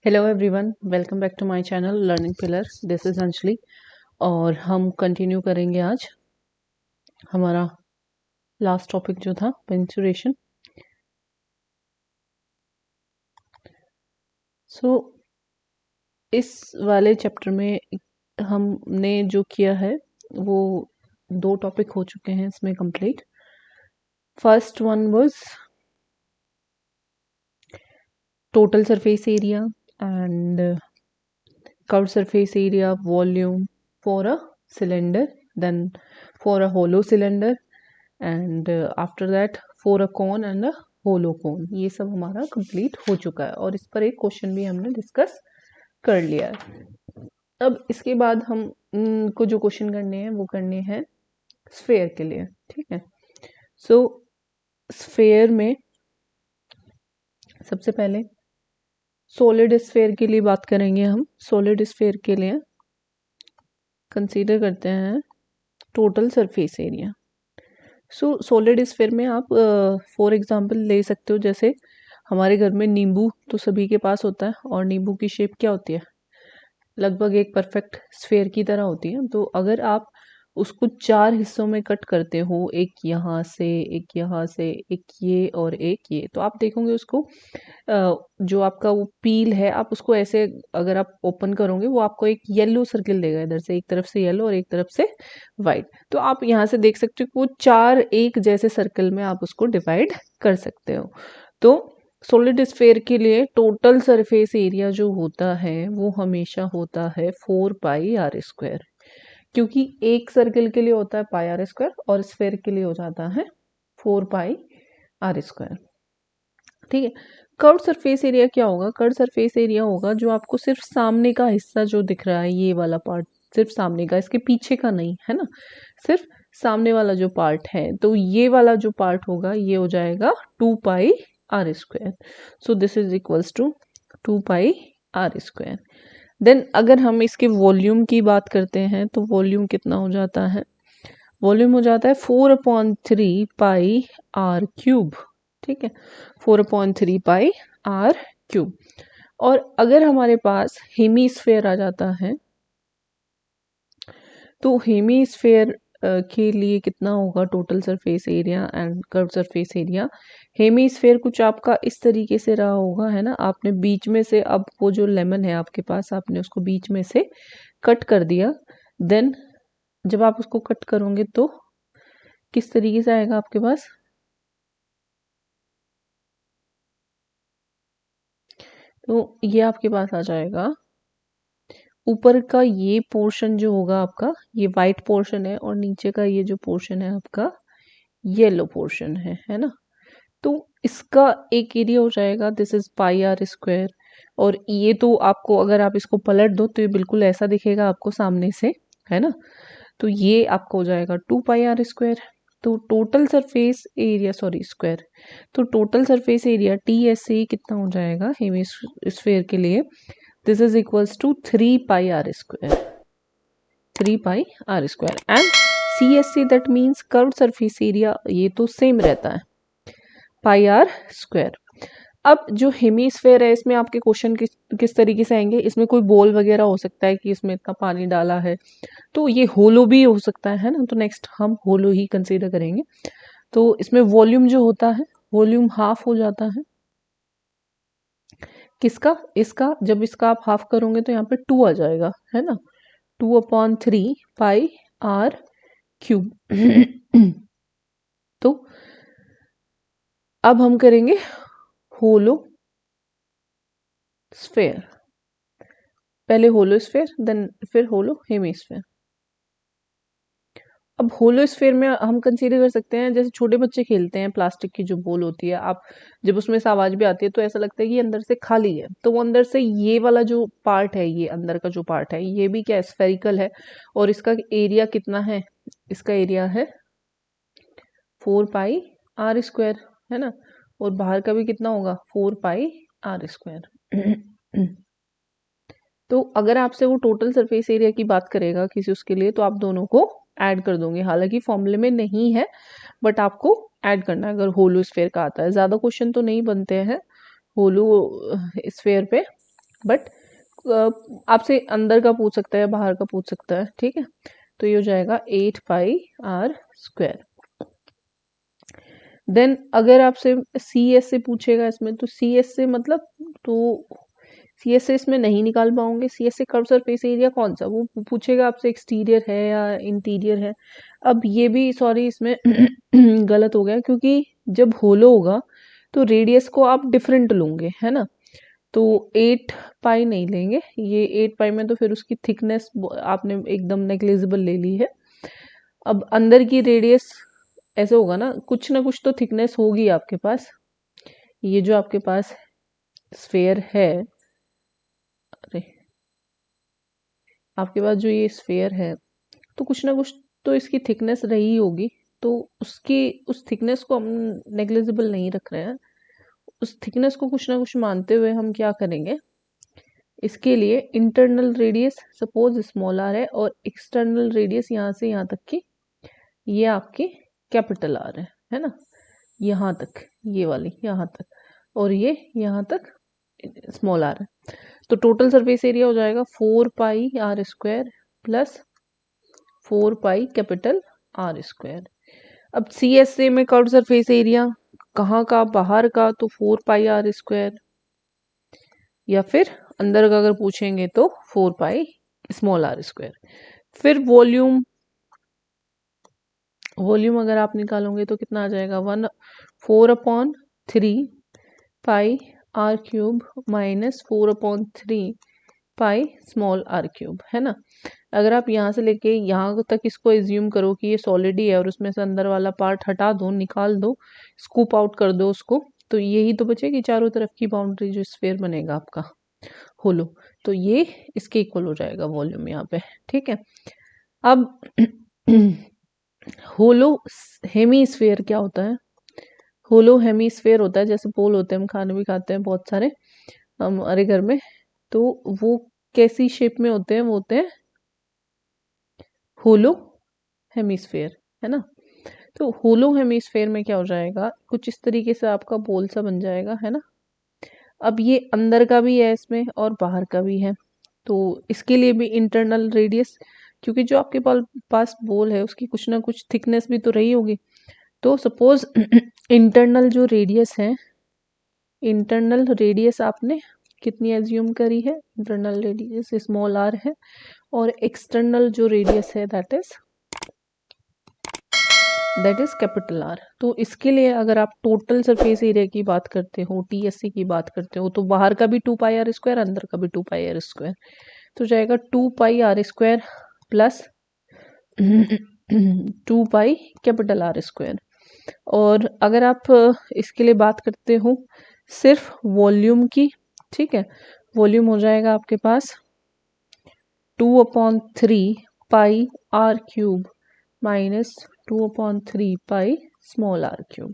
Hello everyone, welcome back to my channel Learning Pillar. This is Anjali और हम continue करेंगे आज हमारा लास्ट टॉपिक जो था मेंस्ट्रुएशन। सो इस वाले चैप्टर में हमने जो किया है वो 2 टॉपिक हो चुके हैं इसमें complete. First one was total surface area and curved surface area volume for a cylinder, then for a hollow cylinder and after that for a cone and a hollow cone। ये सब हमारा complete हो चुका है और इस पर एक क्वेश्चन भी हमने डिस्कस कर लिया है। अब इसके बाद हम को जो क्वेश्चन करने हैं वो करने हैं स्फेयर के लिए, ठीक है। सो स्फेयर में सबसे पहले सॉलिड स्फेयर के लिए बात करेंगे हम। सॉलिड स्फेयर के लिए कंसीडर करते हैं टोटल सरफेस एरिया। सो सॉलिड स्फेयर में आप फॉर एग्जांपल ले सकते हो, जैसे हमारे घर में नींबू तो सभी के पास होता है और नींबू की शेप क्या होती है, लगभग एक परफेक्ट स्फेयर की तरह होती है। तो अगर आप उसको 4 हिस्सों में कट करते हो, एक यहाँ से, एक यहाँ से, एक ये और एक ये, तो आप देखोगे उसको जो आपका वो पील है, आप उसको ऐसे अगर आप ओपन करोगे वो आपको एक येलो सर्किल देगा, इधर से एक तरफ से येलो और एक तरफ से वाइट। तो आप यहाँ से देख सकते हो कि वो 4 एक जैसे सर्कल में आप उसको डिवाइड कर सकते हो। तो सॉलिड स्फेयर के लिए टोटल सरफेस एरिया जो होता है वो हमेशा होता है 4πr², क्योंकि एक सर्कल के लिए होता है πr² और स्फेयर के लिए हो जाता है 4πr², ठीक है। कर्व सरफेस एरिया क्या होगा? कर्व सरफेस एरिया होगा जो आपको सिर्फ सामने का हिस्सा जो दिख रहा है, ये वाला पार्ट सिर्फ सामने का, इसके पीछे का नहीं है ना, सिर्फ सामने वाला जो पार्ट है, तो ये वाला जो पार्ट होगा ये हो जाएगा 2πr²। So this is equals to 2πr²। Then अगर हम इसके वॉल्यूम की बात करते हैं तो वॉल्यूम कितना हो जाता है? वॉल्यूम हो जाता है 4/3πr³, ठीक है, 4/3πr³। और अगर हमारे पास हेमीस्फेयर आ जाता है तो हेमीस्फेयर के लिए कितना होगा total surface area and curve surface area? Hemisphere कुछ आपका इस तरीके से रहा होगा, है ना। आपने बीच में से, अब वो जो लेमन है आपके पास, आपने उसको बीच में से कट कर दिया। देन जब आप उसको कट करोगे तो किस तरीके से आएगा आपके पास? तो ये आपके पास आ जाएगा, ऊपर का ये पोर्शन जो होगा आपका, ये वाइट पोर्शन है, और नीचे का ये जो पोर्शन है आपका येलो पोर्शन है ना। तो इसका एक एरिया हो जाएगा, दिस इज πr²। और ये तो आपको, अगर आप इसको पलट दो तो ये बिल्कुल ऐसा दिखेगा आपको सामने से, है ना। तो ये आपको हो जाएगा 2πr²। तो total surface area, sorry square, तो टोटल सरफेस एरिया TSA कितना हो जाएगा हेमिस्फीयर के लिए? This is equals to 3πr², 3πr²। And CSA that means curved surface area, ये तो सेम रहता है πr²। अब जो हेमीस्फेयर है इसमें आपके क्वेश्चन किस तरीके से आएंगे? इसमें कोई बॉल वगैरह हो सकता है कि इसमें इतना पानी डाला है, तो ये होलो भी हो सकता है ना। तो नेक्स्ट हम होलो ही कंसीडर करेंगे। तो इसमें वॉल्यूम जो होता है, वॉल्यूम हाफ हो जाता है किसका? इसका। जब इसका आप हाफ करोगे तो यहाँ पे 2 आ जाएगा, है ना, 2/3πr³। तो अब हम करेंगे होलो स्फेयर। पहले होलो स्फेयर, देन फिर होलो हेमीस्फेयर। अब होलो स्फेयर में हम कंसीडर कर सकते हैं, जैसे छोटे बच्चे खेलते हैं, प्लास्टिक की जो बॉल होती है, आप जब उसमें से आवाज भी आती है तो ऐसा लगता है कि अंदर से खाली है, तो वो अंदर से ये वाला जो पार्ट है, ये अंदर का जो पार्ट है, ये भी क्या स्फेरिकल है। और इसका एरिया कितना है? इसका एरिया है 4πr², है ना। और बाहर का भी कितना होगा? 4πr²। तो अगर आपसे वो टोटल सरफेस एरिया की बात करेगा किसी उसके लिए, तो आप दोनों को ऐड कर दोगे। हालांकि फॉर्मूले में नहीं है, बट आपको ऐड करना है अगर होलो स्फेयर का आता है। ज़्यादा क्वेश्चन तो नहीं बनते हैं होलो स्फेयर पे, बट आपसे अंदर का पूछ सकता है, बाहर का पूछ सकता है, ठीक है। तो ये हो जाएगा 8πr²। देन अगर आपसे सी एस से पूछेगा इसमें, तो सी एस से मतलब, तो सी एस से इसमें नहीं निकाल पाओगे। सी एस से कर्व सरफेस एरिया कौन सा, वो पूछेगा आपसे एक्सटीरियर है या इंटीरियर है। अब ये भी सॉरी इसमें गलत हो गया, क्योंकि जब होलो होगा तो रेडियस को आप डिफरेंट लोगे, है ना। तो 8π नहीं लेंगे, ये 8π में तो फिर उसकी थिकनेस आपने एकदम नेग्लिजिबल ले ली है। अब अंदर की रेडियस ऐसे होगा ना कुछ तो थिकनेस होगी आपके पास। ये जो आपके पास स्फेयर है, अरे आपके पास जो ये स्फेयर है, तो कुछ ना कुछ तो इसकी थिकनेस रही होगी। तो उसकी उस थिकनेस को हम नेग्लिजिबल नहीं रख रहे हैं, उस थिकनेस को कुछ ना कुछ मानते हुए हम क्या करेंगे, इसके लिए internal radius suppose small r है और एक्सटर्नल रेडियस यहाँ से यहाँ तक की ये आपकी कैपिटल आर है ना, यहाँ तक ये वाली यहाँ तक, और ये यहाँ तक स्मॉल आर है। तो टोटल सरफेस एरिया हो जाएगा 4πr² प्लस 4π कैपिटल R²। अब सी एस ए में कर्व सरफेस एरिया कहाँ का, बाहर का, तो 4πr², या फिर अंदर का अगर पूछेंगे तो 4π स्मॉल r²। फिर वॉल्यूम, वॉल्यूम अगर आप निकालोगे तो कितना आ जाएगा, 4/3πr³ माइनस 4/3π स्मॉल r³ है ना। अगर आप यहाँ से लेके यहाँ तक इसको एज्यूम करो कि ये सॉलिड ही है और उसमें से अंदर वाला पार्ट हटा दो, निकाल दो, स्कूप आउट कर दो उसको, तो यही तो बचेगी चारों तरफ की बाउंड्री जो स्फेयर बनेगा आपका होलो। तो ये इसके इक्वल हो जाएगा वॉल्यूम यहाँ पे, ठीक है। अब होलो हेमीस्फेयर क्या होता है, होलो हेमीस्फेयर होता है जैसे पोल होते हैं, हम खाने भी खाते हैं बहुत सारे हमारे घर में, तो वो कैसी शेप में होते हैं, वो होते हैं होलो हेमीस्फेयर, है ना। तो होलो हेमीस्फेयर में क्या हो जाएगा, कुछ इस तरीके से आपका बोल सा बन जाएगा, है ना। अब ये अंदर का भी है इसमें और बाहर का भी है, तो इसके लिए भी इंटरनल रेडियस, क्योंकि जो आपके पास बोल है उसकी कुछ ना कुछ थिकनेस भी तो रही होगी। तो सपोज इंटरनल जो रेडियस है, इंटरनल रेडियस आपने कितनी एज्यूम करी है, इंटरनल रेडियस स्मॉल आर है, और एक्सटर्नल जो रेडियस है दैट इज कैपिटल आर। तो इसके लिए अगर आप टोटल सरफेस एरिया की बात करते हो, टीएससी की बात करते हो, तो बाहर का भी 2πr², अंदर का भी 2πr², तो जाएगा 2πr² प्लस 2π कैपिटल R²। और अगर आप इसके लिए बात करते हो सिर्फ वॉल्यूम की, ठीक है, वॉल्यूम हो जाएगा आपके पास 2/3πr³ माइनस 2/3π स्मॉल r³,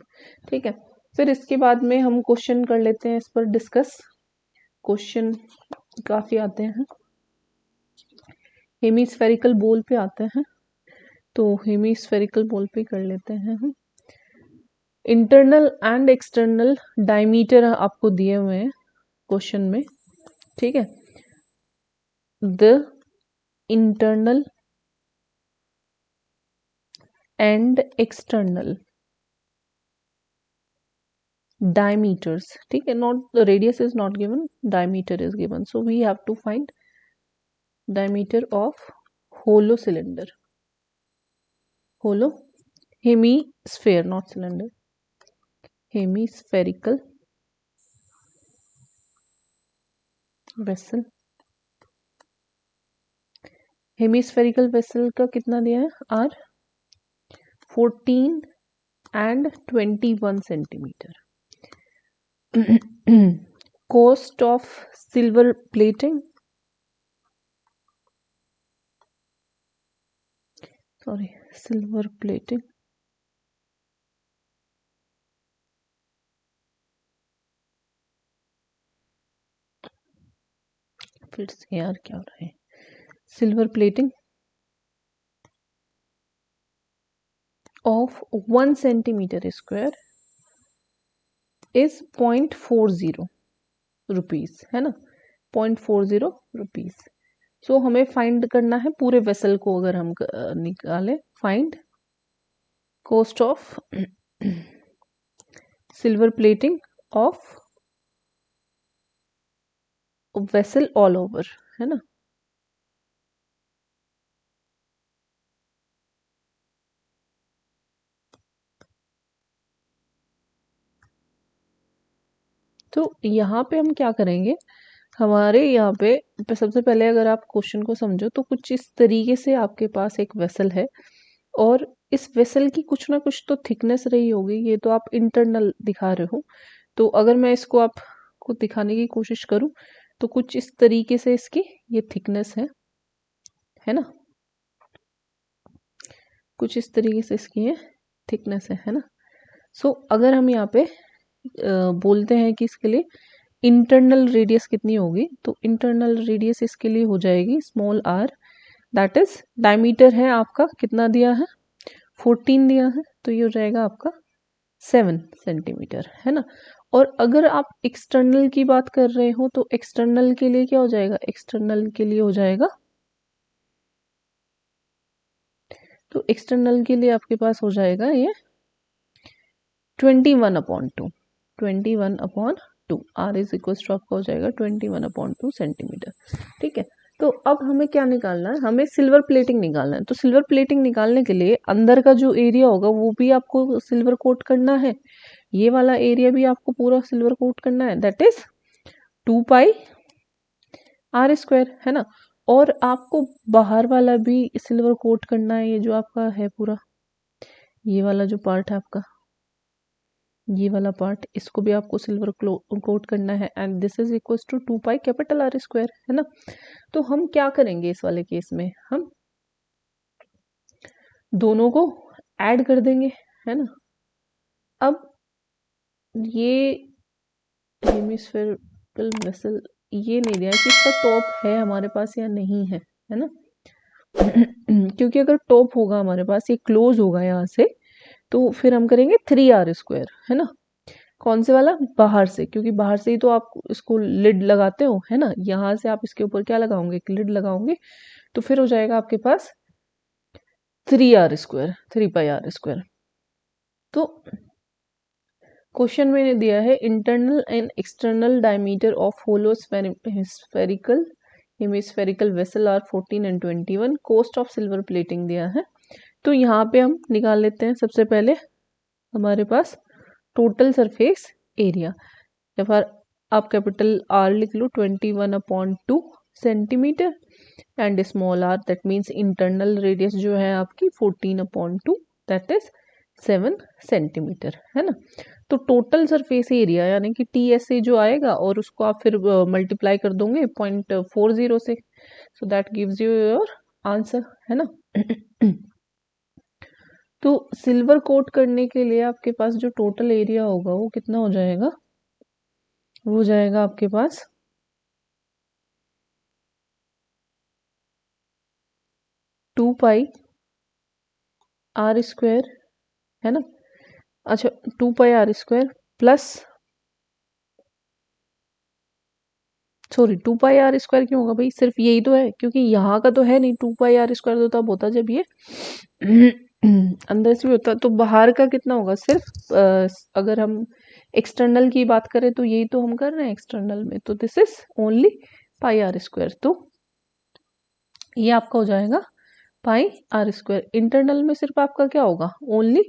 ठीक है। फिर इसके बाद में हम क्वेश्चन कर लेते हैं इस पर डिस्कस। क्वेश्चन काफी आते हैं, हेमीस्फेरिकल बोल पे आते हैं, तो हेमीस्फेरिकल बोल पे कर लेते हैं हम। इंटरनल एंड एक्सटर्नल डायमीटर आपको दिए हुए हैं क्वेश्चन में, ठीक है। The internal and external diameters, ठीक है, not radius is not given, diameter is given, so we have to find diameter of hollow cylinder, hollow hemisphere, not cylinder, hemispherical vessel। hemispherical vessel का कितना दिया है, R 14 and 21 centimeter। cost of silver plating, sorry, silver plating, फिर से यार क्या हो रहा है, silver plating of 1 centimeter square is 0.40 rupees, है ना। 0.40 रुपीज। सो हमें फाइंड करना है पूरे वेसल को। अगर हम निकालें, find cost of silver plating of vessel all over, है ना। तो यहाँ पे हम क्या करेंगे, हमारे यहाँ पे सबसे पहले अगर आप क्वेश्चन को समझो तो कुछ इस तरीके से आपके पास एक वेसल है और इस वेसल की कुछ ना कुछ तो थिकनेस रही होगी। ये तो आप इंटरनल दिखा रहे हो, तो अगर मैं इसको आपको दिखाने की कोशिश करूं तो कुछ इस तरीके से इसकी ये थिकनेस है ना, कुछ इस तरीके से इसकी ये थिकनेस है ना। सो अगर हम यहाँ पे बोलते हैं कि इसके लिए इंटरनल रेडियस कितनी होगी, तो इंटरनल रेडियस इसके लिए हो जाएगी small r, that is diameter है आपका कितना दिया है, 14 दिया है, तो ये हो जाएगा आपका 7 सेंटीमीटर, है ना। और अगर आप एक्सटर्नल की बात कर रहे हो तो एक्सटर्नल के लिए क्या हो जाएगा, एक्सटर्नल के लिए हो जाएगा, तो एक्सटर्नल के लिए आपके पास हो जाएगा ये 21/2, 21/2 आर इज इक्वल टू आपका हो जाएगा 21/2 सेंटीमीटर। ठीक है, तो अब हमें क्या निकालना है, हमें सिल्वर प्लेटिंग निकालना है। तो सिल्वर प्लेटिंग निकालने के लिए अंदर का जो एरिया होगा वो भी आपको सिल्वर कोट करना है, ये वाला एरिया भी आपको पूरा सिल्वर कोट करना है, दैट इज 2πr², है ना। और आपको बाहर वाला भी सिल्वर कोट करना है, ये जो आपका है पूरा ये वाला जो पार्ट है आपका, ये वाला पार्ट, इसको भी आपको सिल्वर कोट करना है, and this is equal to 2πR², है ना। तो हम क्या करेंगे इस वाले केस में, हम दोनों को ऐड कर देंगे, है ना। अब ये हेमिस्फेरिकल वेसल, ये नहीं दिया कि इसका टॉप है हमारे पास या नहीं है ना। क्योंकि अगर टॉप होगा हमारे पास, ये क्लोज होगा यहाँ से, तो फिर हम करेंगे 3R², है ना। कौन से वाला, बाहर से, क्योंकि बाहर से ही तो आप इसको लिड लगाते हो, है ना। यहाँ से आप इसके ऊपर क्या लगाओगे, एक लिड लगाओगे, तो फिर हो जाएगा आपके पास 3R², 3πR²। तो क्वेश्चन में दिया है internal and external diameter of hollow spherical hemispherical vessel are 14 and 21, cost of silver plating दिया है। तो यहाँ पे हम निकाल लेते हैं सबसे पहले हमारे पास टोटल सरफेस एरिया, या फिर आप कैपिटल आर लिख लो 21/2 centimetre, and small r that means internal radius जो है आपकी 14/2 दैट इज 7 सेंटीमीटर, है ना। तो टोटल सरफेस एरिया यानी कि TSA जो आएगा और उसको आप फिर मल्टीप्लाई कर दोगे 0.40 से, so that gives you your answer, है ना। तो सिल्वर कोट करने के लिए आपके पास जो टोटल एरिया होगा वो कितना हो जाएगा, वो हो जाएगा आपके पास 2πR², है ना। अच्छा 2πR² प्लस, सॉरी 2πR² क्यों होगा भाई, सिर्फ यही तो है, क्योंकि यहाँ का तो है नहीं। 2πR² तो तब होता जब ये अंदर से भी होता, तो बाहर का कितना होगा, सिर्फ अगर हम एक्सटर्नल की बात करें तो यही तो हम कर रहे हैं एक्सटर्नल में, तो दिस इज ओनली πR², तो ये आपका हो जाएगा πR²। इंटरनल में सिर्फ आपका क्या होगा, ओनली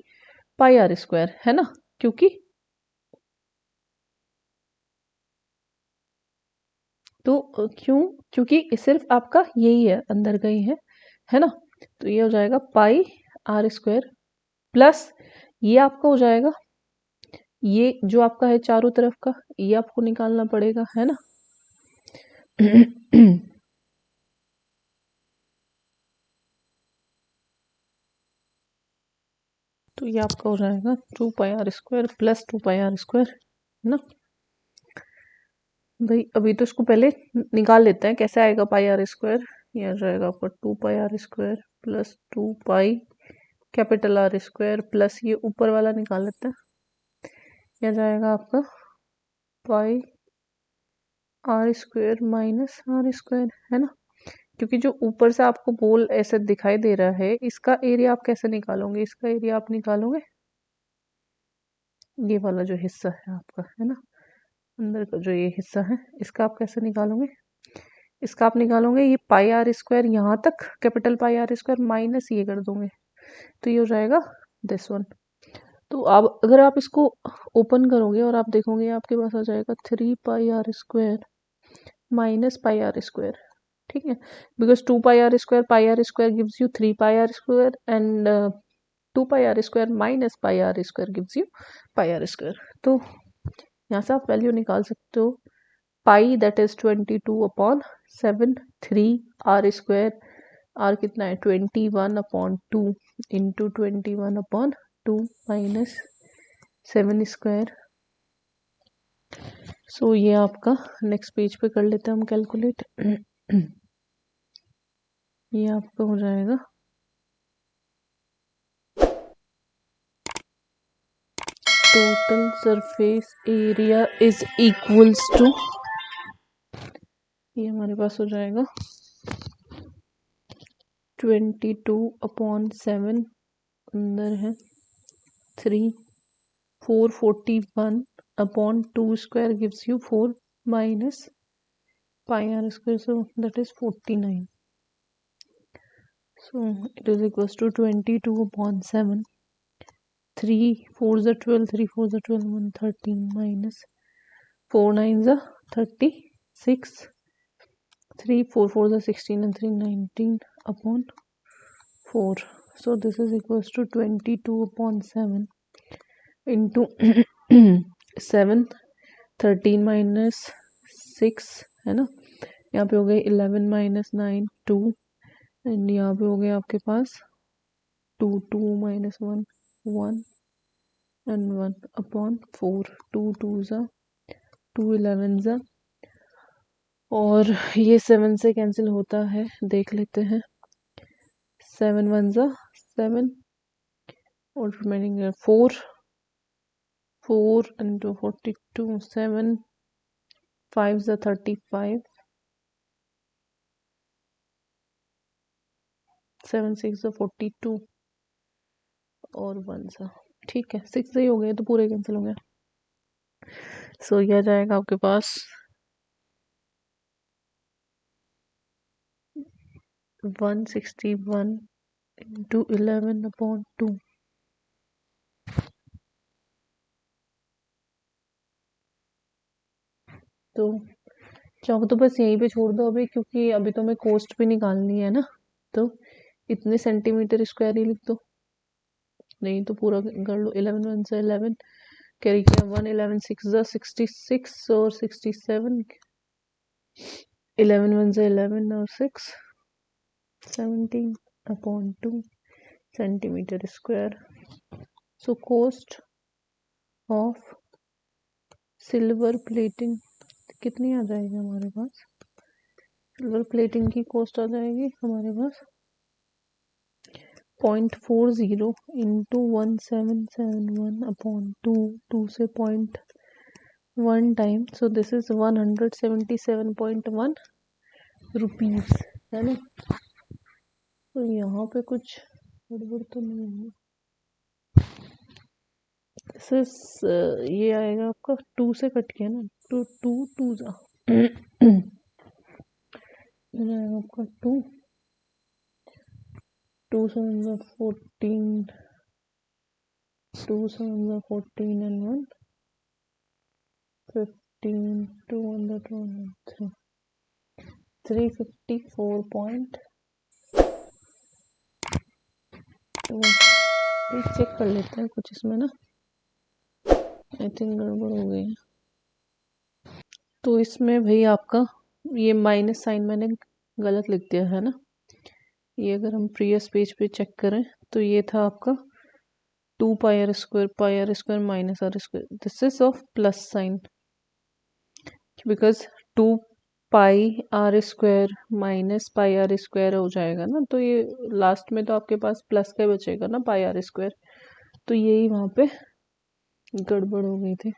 πR², है ना। क्योंकि तो क्योंकि सिर्फ आपका यही है, अंदर का ही है ना। तो ये हो जाएगा πR² प्लस ये आपका हो जाएगा, ये जो आपका है चारों तरफ का, ये आपको निकालना पड़ेगा, है ना। तो ये आपका हो जाएगा 2πR² प्लस 2πR², है ना भाई। अभी तो इसको पहले निकाल लेते हैं कैसे आएगा πR², ये आ जाएगा आपका 2πR² plus 2π capital R² plus ये ऊपर वाला निकाल लेते हैं, यह जाएगा आपका pi r square minus r square, है ना। क्योंकि जो ऊपर से आपको बॉल ऐसे दिखाई दे रहा है, इसका एरिया आप कैसे निकालोगे? इसका एरिया आप निकालोगे ये वाला जो हिस्सा है आपका, है ना, अंदर का जो ये हिस्सा है, इसका आप कैसे निकालोगे? इसका आप निकालोगे ये पाई आर स्क्वायर यहाँ तक, capital pi r square minus ये कर दोगे, तो ये हो जाएगा दिस वन। तो आप अगर आप इसको ओपन करोगे और आप देखोगे आपके पास आ जाएगा 3 pi r square minus pi r square, ठीक है। Because 2 pi r square gives you 3 pi r square and 2 pi r square minus pi r square gives you pi r square. तो यहाँ से आप वैल्यू निकाल सकते हो, pi that is 22/7, 3 r square, r कितना है 21/2 इंटू 21/2 माइनस 7 स्क्वायर। सो ये आपका नेक्स्ट पेज पे कर लेते हैं हम कैलकुलेट। ये आपका हो जाएगा total surface area is equals to, ये हमारे पास हो जाएगा 22/7, अंदर है 3, 441/2 square gives you 4 minus pi r square, so that is 49. So it is equals to 22/7, 3 4s are 12, 3 4s are 12, 113 minus 4 9s are 36, 3 4 4s are 16 and 3 19/4. So this is equals to 22/7 into 7, 13 minus 6, है ना, यहाँ पे हो गए 11 minus 9 2, and यहाँ पे हो गए आपके पास 2 2 minus 1 1 and 1/4, 2 2s are 2 11s are, और ये 7 से कैंसिल होता है, देख लेते हैं, 7 1s are 7 और remaining 4 into 42, 7 5s are 35, 7 6 are 42 और 1 सा, ठीक है, 6 ही हो गए तो पूरे कैंसिल हो गए। सो ये आ जाएगा आपके पास 161 into 11/2। तो चाहो तो बस यहीं पे छोड़ दो अभी, क्योंकि अभी तो हमें कॉस्ट भी निकालनी है ना, तो इतने सेंटीमीटर स्क्वायर ही लिख दो, नहीं तो पूरा कर लो। 11 1 से 11 कैरी किया, 1 11 6 66 और 67, 11 1 से 11 और 6 17/2 centimetre square. So cost of silver plating कितनी आ जाएगी हमारे पास? सिल्वर प्लेटिंग की कॉस्ट आ जाएगी हमारे पास 0.40 इंटू 1771/2, 2 से 0.1 time, so this is 177.1 rupees, है ना। तो यहाँ पे कुछ गड़बड़ तो नहीं है, ये आएगा आपका 2 से कट किया ना, 2 2 2 जा आपका 2 2 7 14, 2 7 14 and 1 15, 2 3 354.2। चेक कर लेते हैं कुछ इसमें ना, आई थिंक गड़बड़ हो गई है। तो इसमें भाई आपका ये माइनस साइन मैंने गलत लिख दिया है ना, ये अगर हम प्रीवियस पेज पे चेक करें तो ये था आपका 2 pi r square minus r square, this is of plus sign, because 2 pi r square minus pi r square हो जाएगा ना, तो ये लास्ट में तो आपके पास प्लस का ही बचेगा ना पाई आर स्क्वायर, तो यही वहाँ पे गड़बड़ हो गई थी।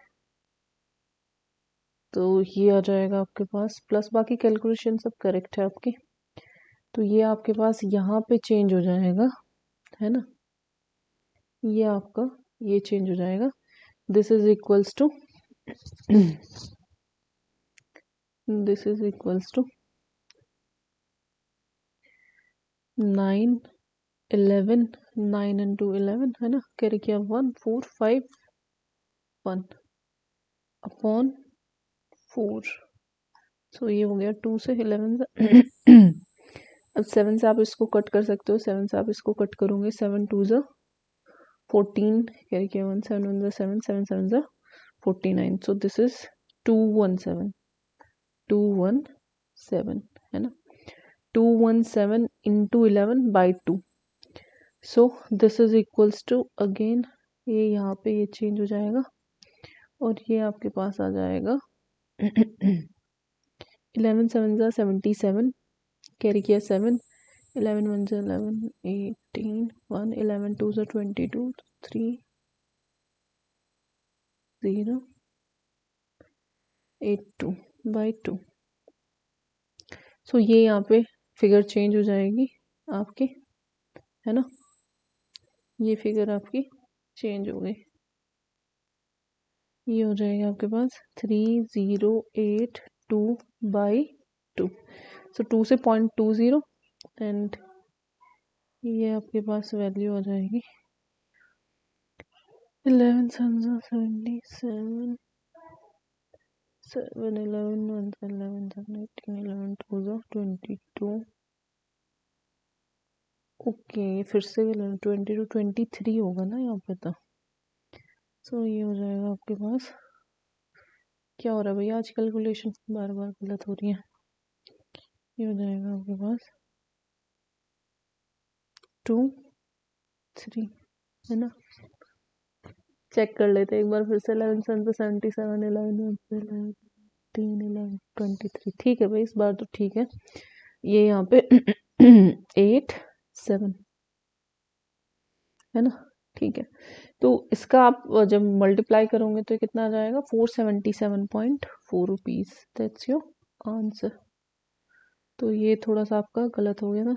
तो ये आ जाएगा आपके पास प्लस, बाकी कैलकुलेशन सब करेक्ट है आपकी। तो ये आपके पास यहाँ पे चेंज हो जाएगा, है ना, ये आपका ये चेंज हो जाएगा। This is equals to this is equals to 9 11 9 into 11 है ना, कैरी किया 1 4 5 1 अपॉन 4। सो ये हो गया 2 से 11 से अब 7 से आप इसको कट कर सकते हो, 7 से आप इसको कट करोगे, 7 2 ज़ा 14, कैरी किया 1 7 1 ज़ा 7 7 7 ज़ा 49। सो दिस इज 217 217 है ना, 217 into 11 by 2। So this is equals to again ये यहाँ पे ये चेंज हो जाएगा और ये आपके पास आ जाएगा 11 7 ज़ा 77, कैरी किया 7 11 1 ज़ा 11 18 1 11 2 ज़ा 22 3 0 8 2 बाई 2। सो ये यहाँ पे फिगर चेंज हो जाएगी आपकी, है ना, ये फिगर आपकी चेंज हो गई, ये हो जाएगा आपके पास 3082 बाई 2। सो 2 से 0.20 एंड ये आपके पास वैल्यू आ जाएगी 11 7 77 7 11 1 11 7 18 11 2 22। ओके फिर से 22 23 होगा ना यहाँ पे तो। सो ये हो जाएगा आपके पास, क्या हो रहा है भैया आज कैलकुलेशन बार बार गलत हो रही है। ये हो जाएगा आपके पास 2 3 है ना, चेक कर लेते हैं एक बार फिर से। 11 7 77 11 11 3 11 23 ठीक है भाई, इस बार तो ठीक है। ये यहाँ पे 8 7 है ना, ठीक है। तो इसका आप जब मल्टीप्लाई करोगे तो कितना आ जाएगा 477.4 रुपीज़। That's your answer. तो ये थोड़ा सा आपका गलत हो गया ना,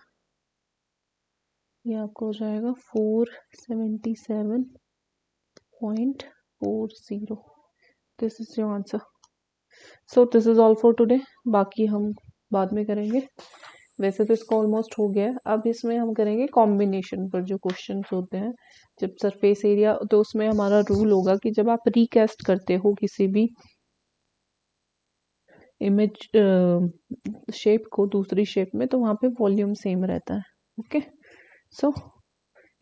ये आपको हो जाएगा 477.40। This is your answer. So this is all for today, बाकी हम बाद में करेंगे। वैसे तो इसका ऑलमोस्ट हो गया है, अब इसमें हम करेंगे कॉम्बिनेशन पर जो क्वेश्चन होते हैं। जब सरफेस एरिया, तो उसमें हमारा रूल होगा कि जब आप रिकास्ट करते हो किसी भी इमेज शेप को दूसरी शेप में, तो वहाँ पे वॉल्यूम सेम रहता है। Okay, so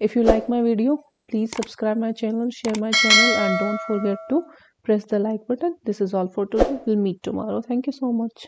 if you like my video, please subscribe my channel, share my channel, and don't forget to press the like button. This is all for today. We'll meet tomorrow. Thank you so much.